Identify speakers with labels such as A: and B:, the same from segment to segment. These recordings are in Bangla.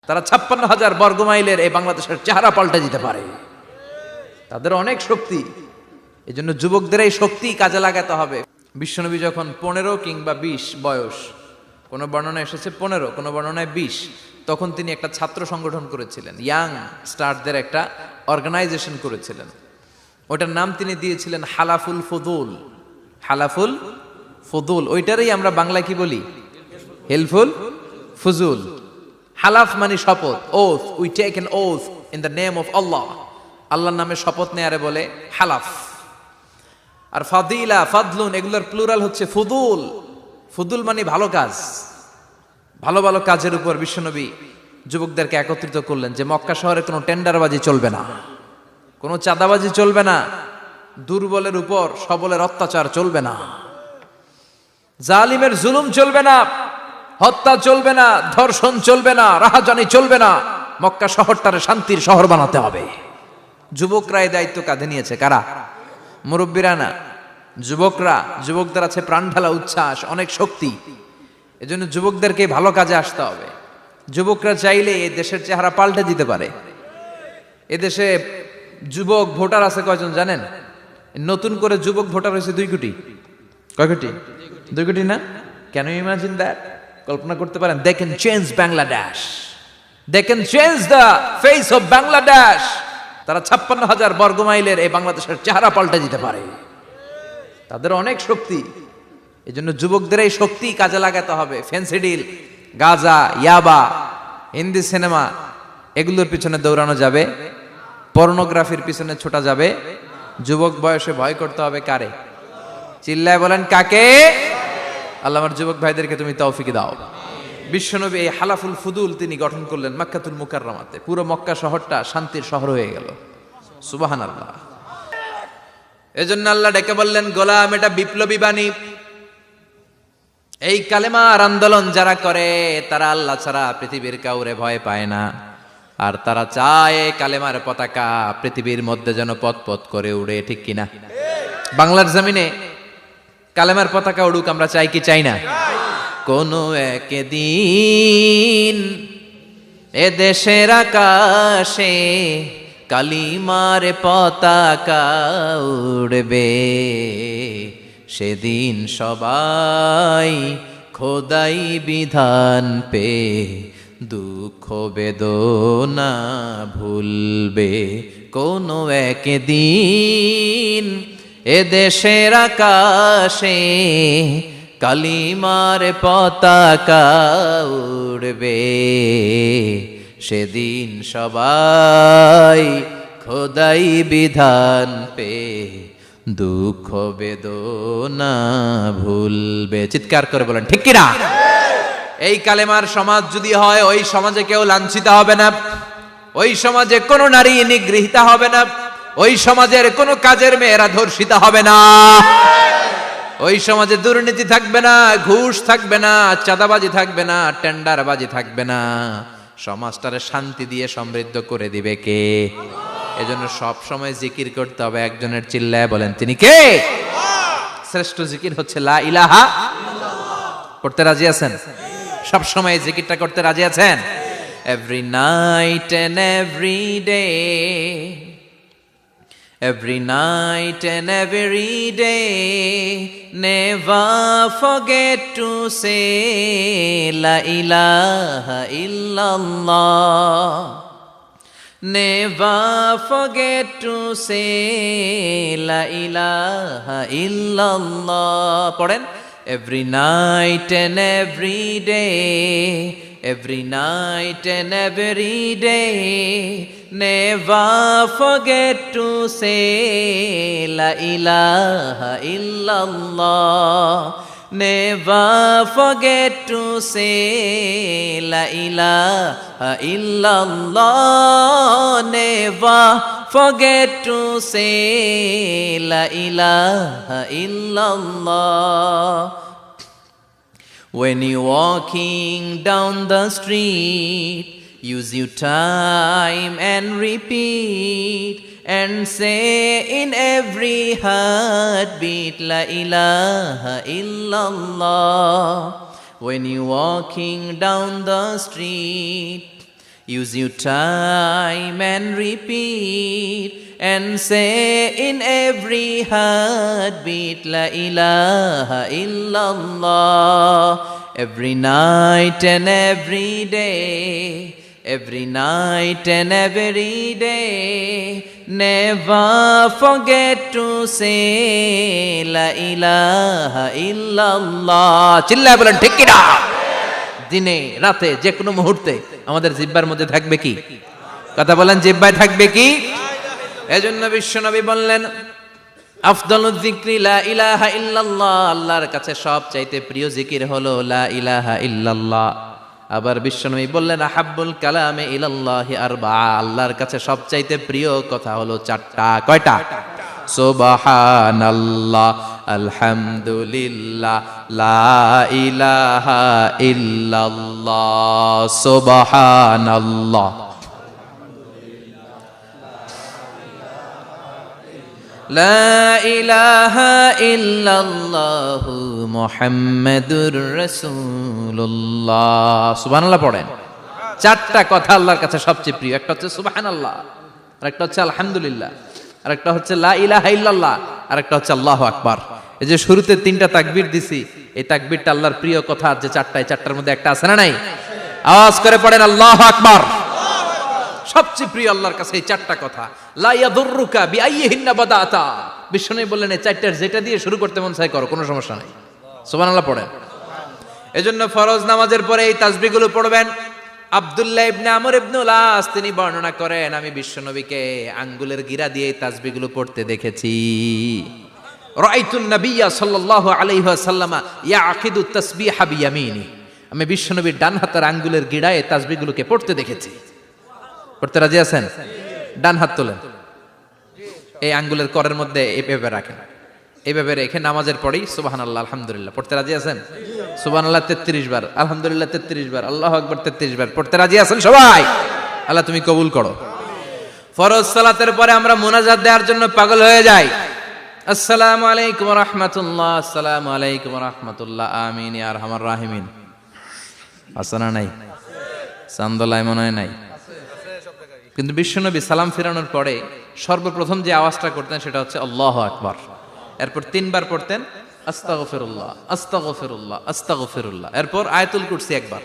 A: তারা 56,000 বর্গমাইলের এই বাংলাদেশের চেহারা পাল্টে দিতে পারে। তাদের অনেক শক্তি। এই জন্য যুবকদের এই শক্তি কাজে লাগাতে হবে। বিশ্বনবী যখন 15 কিংবা 20 বয়স, কোন বর্ণনায় এসেছে 15, কোন বর্ণনায় 20, তখন তিনি একটা ছাত্র সংগঠন করেছিলেন, ইয়াং স্টারদের একটা অর্গানাইজেশন করেছিলেন। ওটার নাম তিনি দিয়েছিলেন হালাফুল ফুদুল। হালাফুল ফুদুল, ওইটারই আমরা বাংলায় কি বলি? হেলফুল ফুজুল। হালাফ মানে শপথ, oath, we take an oath in the name of Allah. আল্লাহর নামে শপথ নেয়ারে বলে হালাফ। আর ফাদিলা, ফাদলুন, এগুলোর প্লুরাল হচ্ছে ফুদুল। ফুদুল মানে ভালো কাজ। ভালো ভালো কাজের উপর বিশ্বনবী যুবকদেরকে একত্রিত করলেন যে মক্কা শহরে কোনো টেন্ডারবাজি চলবে না, কোনো চাঁদাবাজি চলবে না, দুর্বলের উপর সবলের অত্যাচার চলবে না, জালিমের জুলুম চলবে না, হত্যা চলবে না, ধর্ষণ চলবে না, রাহাজানি চলবে না। মক্কা শহরটারে শান্তির শহর বানাতে হবে। যুবকরা এই দায়িত্ব কাঁধে নিয়েছে। কারা? মুরব্বীরা না, যুবকরা। যুবকদের আছে প্রাণ ঢালা উচ্ছ্বাস, অনেক শক্তি। এজন্য যুবকদেরকে ভালো কাজে আসতে হবে। যুবকরা চাইলে এই দেশের চেহারা পাল্টে দিতে পারে। এদেশে যুবক ভোটার আছে কয়জন জানেন? নতুন করে যুবক ভোটার হয়েছে 2 কোটি। কয় কোটি? 2 কোটি না? Can you imagine that? কল্পনা করতে পারেন? They can change Bangladesh, they can change the face of Bangladesh. তারা 56,000 বর্গমাইলের এই বাংলাদেশের চেহারা পাল্টে দিতে পারে। তাদের অনেক শক্তি। এই জন্য যুবকদের এই শক্তি কাজে লাগাতে হবে। ফেন্সিডিল, গাঁজা, ইয়াবা, হিন্দি সিনেমা, এগুলোর পিছনে দৌড়ানো যাবে, পর্নোগ্রাফির পিছনে ছোটা যাবে। যুবক বয়সে ভয় করতে হবে কারে? চিল্লায় বলেন কাকে? আল্লাহ আমার যুবক ভাইদেরকে তুমি তৌফিক দাও। বিশ্বনবী এই হালাফুল ফুদুল তিনি গঠন করলেন মক্কাতুল মুকাররমাতে। পুরো মক্কা শহরটা শান্তির শহর হয়ে গেল। সুবহানাল্লাহ। এজন্য আল্লাহ ডেকে বললেন, গোলাম, এটা বিপ্লবী বাণী। এই কালেমার আন্দোলন যারা করে তারা আল্লাহ ছাড়া পৃথিবীর কাউরে ভয় পায় না। আর তারা চায় কালেমার পতাকা পৃথিবীর মধ্যে যেন পথ পথ করে উড়ে। ঠিক কিনা? বাংলার জমিনে কালেমার পতাকা উড়ুক, আমরা চাই কি চাই না? কোনো একদিন এ দেশের আকাশে কালিমার পতাকা উড়বে। সেদিন সবাই খোদাই বিধান পে দুঃখ বেদনা ভুলবে। কোনো একদিন এ দেশের আকাশে কালিমার পতাকা উড়বে। সেদিন সবাই খোদাই বিধান পে দুঃখ বেদনা ভুলবে। চিৎকার করে বলেন ঠিক কিনা? এই কালেমার সমাজ যদি হয়, ওই সমাজে কেউ লাঞ্ছিত হবে না, ওই সমাজে কোনো নারী নিগৃহীতা হবে না, ওই সমাজের কোনো কাজের মেয়েরা ধর্ষিত হবে না, ওই সমাজে দুর্নীতি থাকবে না, ঘুষ থাকবে না, চাঁদাবাজি থাকবে না, টেন্ডারবাজি থাকবে না। সমাজটারে শান্তি দিয়ে সমৃদ্ধ করে দিবে কে? এজন্য সব সময় জিকির করতে হবে একজনের। চিল্লায় বলেন তিনি কে? শ্রেষ্ঠ জিকির হচ্ছে লা ইলাহা ইল্লাল্লাহ। করতে রাজি আছেন? সব সময় জিকিরটা করতে রাজি আছেন? Every night and every day, every night and every day, never forget to say la ilaha illallah. Never forget to say la ilaha illallah. পড়েন, every night and every day, every night and every day, never forget to say la ilaha illallah. Never forget to say la ilaha illallah. Never forget to say la ilaha illallah. When you're walking down the street, use your time and repeat and say in every heartbeat la ilaha illallah. When you're walking down the street, Use your time and repeat and say in every heartbeat La ilaha illallah. Every night and every day, every night and every day, never forget to say La ilaha illallah. চিল্লায় বলেন ঠিক কিনা? দিনে রাতে যে কোনো মুহূর্তে আমাদের জিহ্বার মধ্যে থাকবে কি? কথা বলেন, জিহ্বায় থাকবে কি? এজন্য বিশ্বনবী বললেন আফদালুয যিকরি লা ইলাহা ইল্লাল্লাহ, আল্লাহর কাছে সবচাইতে প্রিয় জিকির হলো লা ইলাহা ইল্লাল্লাহ। আবার বিশ্বনবী বললেন আহাব্বুল কালামে ইলাল্লাহি আরবাআ, আল্লাহর কাছে সবচাইতে প্রিয় কথা হলো চারটা। কয়টা? সুবহানাল্লাহ, আলহামদুলিল্লাহ, লা ইলাহা ইল্লাল্লাহ। সুবহানাল্লাহ, লা ইলাহা ইল্লাল্লাহু মুহাম্মাদুর রাসূলুল্লাহ। সুবহানাল্লাহ পড়েন। চারটা কথা আল্লাহর কাছে সবচেয়ে প্রিয়। একটা হচ্ছে সুবহানাল্লাহ, আর একটা হচ্ছে আলহামদুলিল্লাহ, আর একটা হচ্ছে লা ইলাহা ইল্লাল্লাহ, আর একটা হচ্ছে আল্লাহু আকবার। এই যে শুরুতে তিনটা তাকবীর দিছি, এই তাকবীরটা আল্লাহর প্রিয় কথা যে চারটা, এই চারটার মধ্যে একটা আছে না নাই? আওয়াজ করে পড়েন আল্লাহু আকবার। সবচেয়ে প্রিয় আল্লাহর কাছে এই চারটা কথা। লা ইয়াদুররুকা বিআইয়িহিন্না বাদাতা, বিশ্বনবী বললেন এই চারটার যেটা দিয়ে শুরু করতে মন চায় করো, কোনো সমস্যা নাই। সুবহানাল্লাহ পড়েন। এজন্য ফরজ নামাজের পরে এই তাসবিহগুলো পড়বেন। আব্দুল্লাহ ইবনে আমর ইবনে আস তিনি বর্ণনা করেন, আমি বিশ্বনবীকে আঙ্গুলের গিরা দিয়ে এই তাসবিহগুলো পড়তে দেখেছি। রাআইতুন নাবিয়্যা সাল্লাল্লাহু আলাইহি ওয়াসাল্লাম ইয়াকিদু তাসবিহা বিয়ামিনি, আমি বিশ্বনবীর ডান হাতের আঙ্গুলের গিরায় এই তাসবিহগুলোকে পড়তে দেখেছি। পড়তে রাজি আছেন? ডান হাত তোলেন, এই আঙ্গুলের করের মধ্যে এইভাবে রাখেন, এইভাবে রেখে নামাজের পরেই সুবহানাল্লাহ আলহামদুলিল্লাহ পড়তে রাজি আছেন? সুবহানাল্লাহ 33 বার, আলহামদুলিল্লাহ 33 বার, আল্লাহু আকবার 33 বার পড়তে রাজি আছেন সবাই? আল্লাহ তুমি কবুল করো। ফরজ সালাতের পরে আমরা মুনাজাত দেওয়ার জন্য পাগল হয়ে যাই। আসসালামু আলাইকুম ওয়া রাহমাতুল্লাহ, আসসালামু আলাইকুম ওয়া রাহমাতুল্লাহ, আমিন ইয়া আরহামার রাহিমিন। আসনা নাই? চান্দলাই মনে হয় নাই। কিন্তু বিশ্বনবী সালাম ফিরানোর পরে সর্বপ্রথম যে আওয়াজটা করতেন সেটা হচ্ছে আল্লাহু আকবার। এরপর 3 বার পড়তেন আস্তাগফিরুল্লাহ, আস্তাগফিরুল্লাহ, আস্তাগফিরুল্লাহ। এরপর আয়াতুল কুরসি একবার।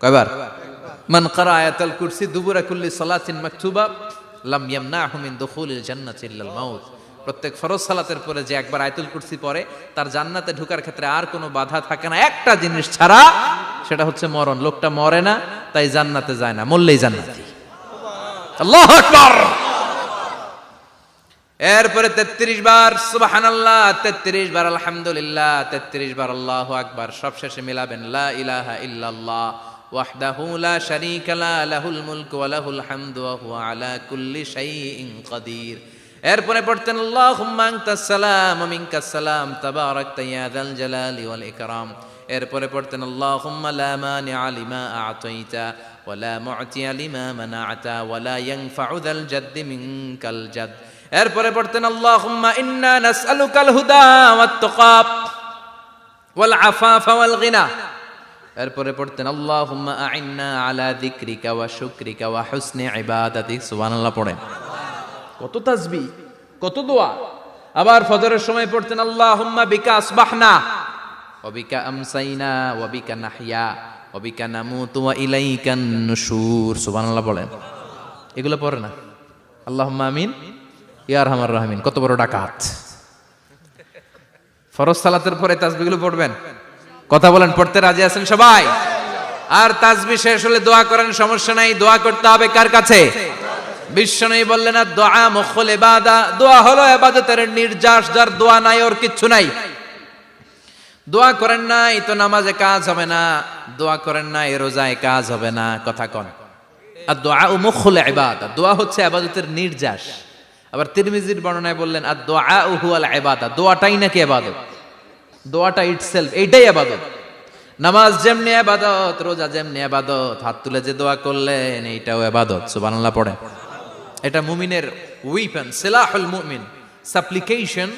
A: কয়বার? মান ক্বারা আয়াতুল কুরসি দুবুরা কুল্লি সালাতিন মাকতুবা লাম ইয়ামনাহু মিন দুখুলিল জান্নাতি ইল্লাল মাউত। প্রত্যেক ফরজ সালাতের পরে যে একবার আয়াতুল কুরসি পড়ে তার জান্নাতে ঢোকার ক্ষেত্রে আর কোনো বাধা থাকে না, একটা জিনিস ছাড়া, সেটা হচ্ছে মরণ। লোকটা মরে না তাই জান্নাতে যায় না, মরলেই জান্নাতি। আল্লাহু আকবার। এরপরে 33 বার সুবহানাল্লাহ, 33 বার আলহামদুলিল্লাহ, 33 বার আল্লাহু আকবার। সবশেষে মিলাবেন লা ইলাহা ইল্লাল্লাহ ওয়াহদাহু লা শারীকা লা লাহুল মুলকু ওয়া লাহুল হামদু ওয়া হুয়া আলা কুল্লি শাইইন কাদির। এরপরে পড়তেন আল্লাহুম্মা আনতাস সালাম ওয়া মিনকাস সালাম তাবারাকতা ইয়া যাল জালালি ওয়াল ইকরাম। এরপরে পড়তেন আল্লাহুম্মা লা মানিআ লিমা আ'তাইতা ওয়া লা মু'তিয়া লিমা মানা'তা ওয়া লা ইয়ানফা'ু যাল জাদ্দি মিনকাল জাদ। এরপরে পড়তেন আল্লাহুম্মা ইন্না নাসআলুকাল হুদা ওয়াত তুকা ওয়াল আফাফা ওয়াল গিনা। এরপরে পড়তেন আল্লাহুম্মা আ'ইন্না আলা যিকরিকা ওয়া শুকরিকা ওয়া হুসনি ইবাদাতিক। সুবহানাল্লাহ পড়েন। কত তাসবিহ, কত দোয়া। আবার ফজরের সময় পড়তেন আল্লাহুম্মা বিকা আসবাহনা ওয়া বিকা আমসাইনা ওয়া বিকা নাহইয়া ওয়া বিকা নামুতু ওয়া ইলাইকান নুশুর। সুবহানাল্লাহ পড়েন। এগুলো পড়ে না? আল্লাহুম্মা আমিন ইয়া আরহামার রাহিমিন। কত বড় ডাকাত! ফরজ সালাতের পরে তাসবিহগুলো পড়বেন। কথা বলেন, পড়তে রাজি আছেন সবাই? আর তাসবিহ শেষ হলে দোয়া করেন, সমস্যা নাই। দোয়া করতে হবে কার কাছে? বিশ্বনবী বললেন না, দোয়া মুখুল ইবাদা, দোয়া হলো ইবাদতের নির্যাস। যার দোয়া নাই ওর কিচ্ছু নাই। দোয়া করেন নাই তো নামাজে কাজ হবে না, দোয়া করেন নাই রোজায় কাজ হবে না। কথা কন। আর দোয়া মুখুল ইবাদা, দোয়া হচ্ছে ইবাদতের নির্যাস। আবার তিরমিজির বর্ণনায় বললেন আর দোয়া হুয়াল ইবাদা, দোয়াটাই নাকি ইবাদত। দোয়াটা ইটসেলফ এইটাই ইবাদত। নামাজ যেমনি ইবাদত, রোজা যেমনি ইবাদত, হাত তুলে যে দোয়া করলেন এইটাও ইবাদত। সুবহানাল্লাহ পড়েন। এটা মুমিনের উইপেন, সিলাহুল মুমিন। সাপ্লিকেশন,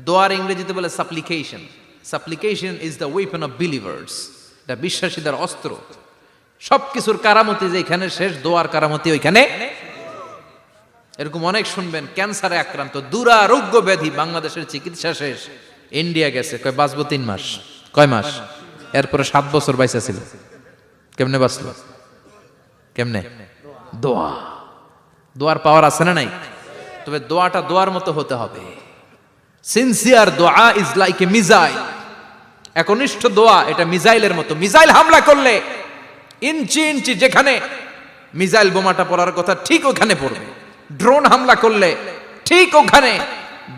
A: দোয়ার ইংরেজিতে বলে সাপ্লিকেশন। সাপ্লিকেশন is the weapon of believers. এটা বিশ্বাসীদের অস্ত্র। সবকিছুর কারামতি যেখানে শেষ, দোয়ার কারামতি ওইখানে। এরকম অনেক শুনবেন, ক্যান্সারে আক্রান্ত, দুরারোগ্য ব্যাধি, বাংলাদেশের চিকিৎসা শেষ, ইন্ডিয়া গেছে, কয় বাঁচবো 3 মাস, কয় মাস, এরপরে 7 বছর বাইসা ছিল। কেমনে বাঁচলো? কেমনে? দোয়া। দোয়ার পাওয়ার আছে না নাই? তবে দোয়াটা দোয়ার মতো হতে হবে। সিনসিয়ার দোয়া ইজ লাইক এ মিসাইল। একনিষ্ঠ দোয়া এটা মিসাইলের মতো। মিসাইল হামলা করলে ইঞ্চি ইঞ্চি যেখানে মিসাইল বোমাটা পড়ার কথা ঠিক ওখানে পড়বে। ড্রোন হামলা করলে ঠিক ওখানে,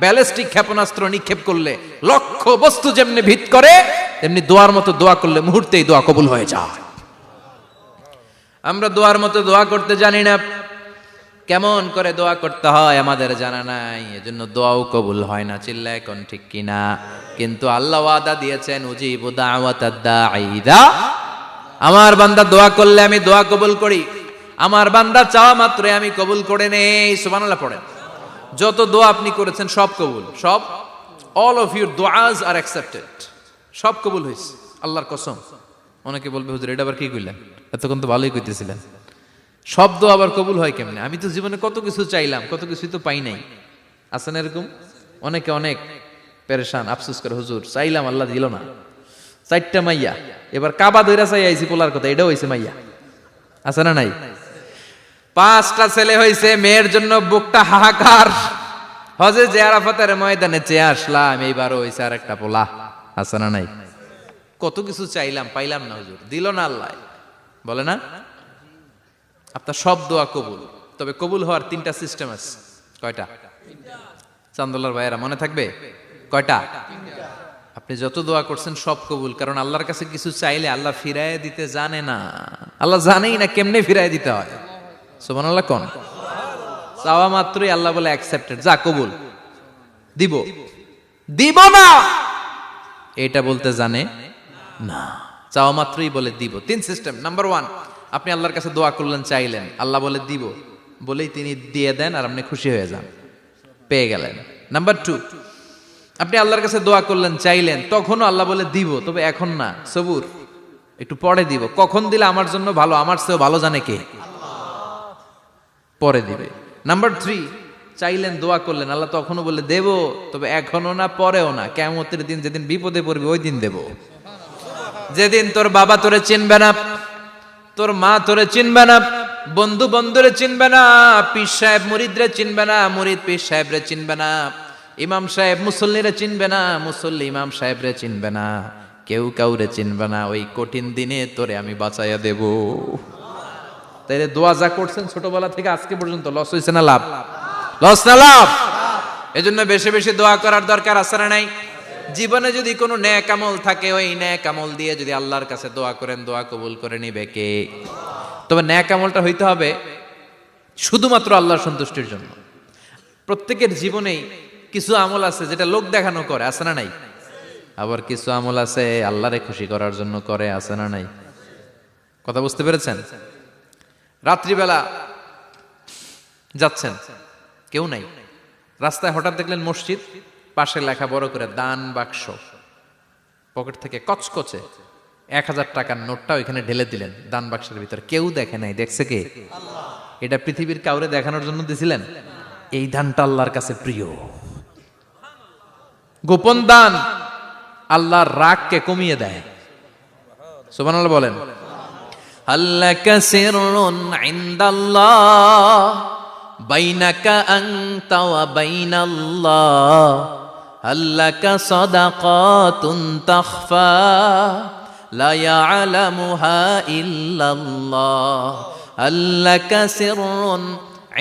A: ব্যালিস্টিক ক্ষেপণাস্ত্র নিক্ষেপ করলে লক্ষ্য বস্তু যেমনি ভিত করে, তেমনি দোয়ার মতো দোয়া করলে মুহূর্তেই দোয়া কবুল হয়ে যায়। আমরা দোয়ার মতো দোয়া করতে জানি না, কেমন করে দোয়া করতে হয় আমাদের জানা নাই, এজন্য দোয়াও কবুল হয় না। চিল্লায় কোন ঠিক কিনা? কিন্তু আল্লাহ ওয়াদা দিয়েছেন, উজিবু দাওয়াতাদ দাঈ ইযা, আমার বান্দা দোয়া করলে আমি দোয়া কবুল করি, আমার বান্দা চাওয়া মাত্রই আমি কবুল করে নেই। সুবহানাল্লাহ পড়েন। যত দোয়া আপনি করেছেন সব কবুল, সব, অল অফ ইউর দোয়াজ আর অ্যাকসেপ্টেড, সব কবুল হয়েছে আল্লাহর কসম। অনেকে বলবে হুজুর এটা আবার কি কইলেন, এতক্ষণ তো ভালোই কইতেছিলেন, সব দোয়া আবার কবুল হয় কেমনে? আমি তো জীবনে কত কিছু চাইলাম, কত কিছুই তো পাই নাই। আছে না এরকম? অনেকে অনেক পেরেশান, আফসোস করে, হুজুর চাইলাম আল্লাহ দিল না। 4টা মাইয়া, এবার কাবা ধইরা চাই আইছি পোলার কথা, এটাও হইছে মাইয়া। আছে না নাই? 5টা ছেলে হইছে, মেয়ের জন্য বুকটা হাহাকার। হজে যে আরাফাতের ময়দানে চেয়ে আসলাম, এইবারও হইছে আর একটা পোলা। আছে না নাই? কত কিছু চাইলাম, পাইলাম না, হুজুর দিল না আল্লাহ, বলে না? আপনার সব দোয়া কবুল, তবে কবুল হওয়ার 3টা সিস্টেম আছে। কয়টা? চান্দোলার ভাইয়েরা মনে থাকবে? কয়টা? আপনি যত দোয়া করছেন সব কবুল, কারণ আল্লাহর কাছে কিছু চাইলে আল্লাহ ফিরায় দিতে জানে না, আল্লাহ জানেই না কেমনে ফিরায় দিতে হয়। সুবহানাল্লাহ কোন? চাওয়া মাত্রই আল্লাহ বলে অ্যাকসেপ্টেড, যা কবুল, দিব, দিব না এটা বলতে জানে না, চাওয়া মাত্রই বলে দিব। 3 সিস্টেম। নাম্বার 1, আপনি আল্লাহর কাছে দোয়া করলেন, চাইলেন, আল্লাহ বলে দিব, বলেই তিনি দিয়ে দেন আর আপনি খুশি হয়ে যান, পেয়ে গেলেন। নাম্বার 2, আপনি আল্লাহর কাছে দোয়া করলেন, চাইলেন, তখনও আল্লাহ বলে দিব, তবে এখন না, সবুর, একটু পরে দিব। কখন দিলে আমার জন্য ভালো, আমার চেয়েও ভালো জানে কে? পরে দিবে। নাম্বার 3, চাইলেন, দোয়া করলেন, আল্লাহ তখনও বলে দেব, তবে এখনো না, পরেও না, কিয়ামতের দিন যেদিন বিপদে পড়বে ওই দিন দেব। যেদিন তোর বাবা তোরে চিনবে না, তোর মা তোরে চিনবে না, বন্ধু বন্ধুরে চিনবে না, পীর সাহেব মুরিদরে চিনবে না, মুরিদ পীর সাহেবরে চিনবে না, ইমাম সাহেব মুসল্লিরে চিনবে না, মুসল্লি ইমাম সাহেবরে চিনবে না, কেউ কাউরে চিনবে না। ওই কঠিন দিনে তোরে আমি বাঁচাইয়া দেব। তাই দোয়া যা করছেন ছোটবেলা থেকে আজকে পর্যন্ত, লস হয়েছে না লাভ? লস না লাভ? এজন্য বেশি বেশি দোয়া করার দরকার আছে না নাই? জীবনে যদি কোনো নেক আমল থাকে, ওই নেক আমল দিয়ে যদি আল্লাহর কাছে দোয়া করেন, দোয়া কবুল করে নিবে কে? তবে নেক আমলটা হইতে হবে শুধুমাত্র আল্লাহর সন্তুষ্টির জন্য। প্রত্যেকের জীবনেই কিছু আমল আছে যেটা লোক দেখানো করে, আছে না নাই? আবার কিছু আমল আছে আল্লাহরে খুশি করার জন্য করে, আছে না নাই? কথা বুঝতে পেরেছেন? রাত্রিবেলা যাচ্ছেন, কেউ নাই, রাস্তায় হঠাৎ দেখলেন মসজিদ, পাশে লেখা বড় করে দান বাক্স, পকেট থেকে কচকচে 1000 টাকার নোটটা ওইখানে ঢেলে দিলেন দান বাক্সের ভিতর। কেউ দেখে নাই, দেখছে কে? এটা পৃথিবীর কাউরে দেখানোর জন্য দিছিলেন? এই দানটা আল্লাহর কাছে প্রিয়। গোপন দান আল্লাহর রাগকে কমিয়ে দেয়। সুবহানাল্লাহ বলেন। আল্লাকা সিররুন ইনদাল্লাহ বাইনাকা আনতা ওয়া বাইনাল্লাহ, আল্লাকা সাদাকাতুন তাখফা লা ইয়ালামুহা ইল্লাল্লাহ, আল্লাকা সিররুন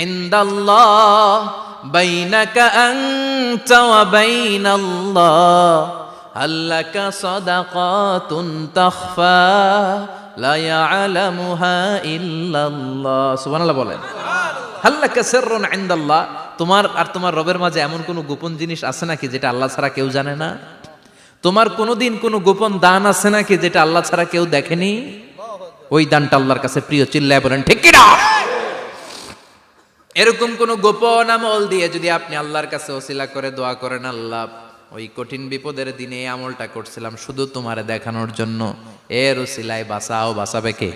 A: ইনদাল্লাহ বাইনাকা আনতা ওয়া বাইনাল্লাহ, আল্লাকা সাদাকাতুন তাখফা লা ইয়ালামুহা ইল্লাল্লাহ। সুবহানাল্লাহ বলেন। আল্লাকা সিররুন ইনদাল্লাহ, তোমার আর তোমার রবের মাঝে এমন কোন গোপন জিনিস আছে নাকি যেটা আল্লাহ ছাড়া কেউ জানে না? তোমার কোনোদিন কোনো গোপন দান আছে নাকি যেটা আল্লাহ ছাড়া কেউ দেখেনি? ওই দানটা আল্লাহর কাছে প্রিয়। চিল্লায় বলেন ঠিক কি না? এরকম কোন গোপন আমল দিয়ে যদি আপনি আল্লাহর কাছে ওসিলা করে দোয়া করেন, আল্লাহ ওই কঠিন বিপদের দিনে এই আমলটা করছিলাম শুধু তোমারে দেখানোর জন্য, এর ওসিলায় বাঁচাও, বাঁচাবে কে?